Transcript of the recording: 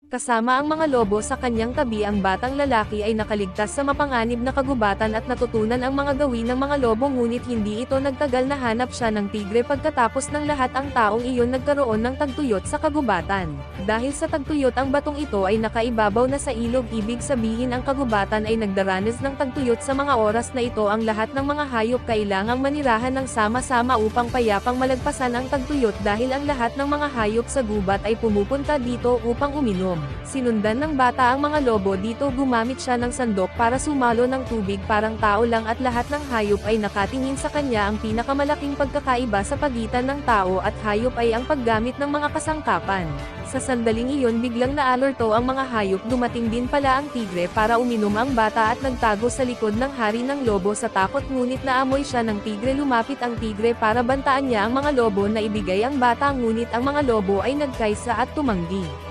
Kasama ang mga lobo sa kanyang tabi, ang batang lalaki ay nakaligtas sa mapanganib na kagubatan at natutunan ang mga gawin ng mga lobo, ngunit hindi ito nagtagal, nahanap siya ng tigre. Pagkatapos ng lahat, ang taong iyon nagkaroon ng tagtuyot sa kagubatan. Dahil sa tagtuyot, ang batong ito ay nakaibabaw na sa ilog, ibig sabihin ang kagubatan ay nagdaranas ng tagtuyot. Sa mga oras na ito, ang lahat ng mga hayop kailangang manirahan ng sama-sama upang payapang malagpasan ang tagtuyot, dahil ang lahat ng mga hayop sa gubat ay pumupunta dito upang uminom. Sinundan ng bata ang mga lobo dito, gumamit siya ng sandok para sumalo ng tubig, parang tao lang, at lahat ng hayop ay nakatingin sa kanya. Ang pinakamalaking pagkakaiba sa pagitan ng tao at hayop ay ang paggamit ng mga kasangkapan. Sa sandaling iyon, biglang naalerto ang mga hayop, dumating din pala ang tigre para uminom. Ang bata at nagtago sa likod ng hari ng lobo sa takot, ngunit naamoy siya ng tigre. Lumapit ang tigre para bantaan niya ang mga lobo na ibigay ang bata, ngunit ang mga lobo ay nagkaisa at tumanggi.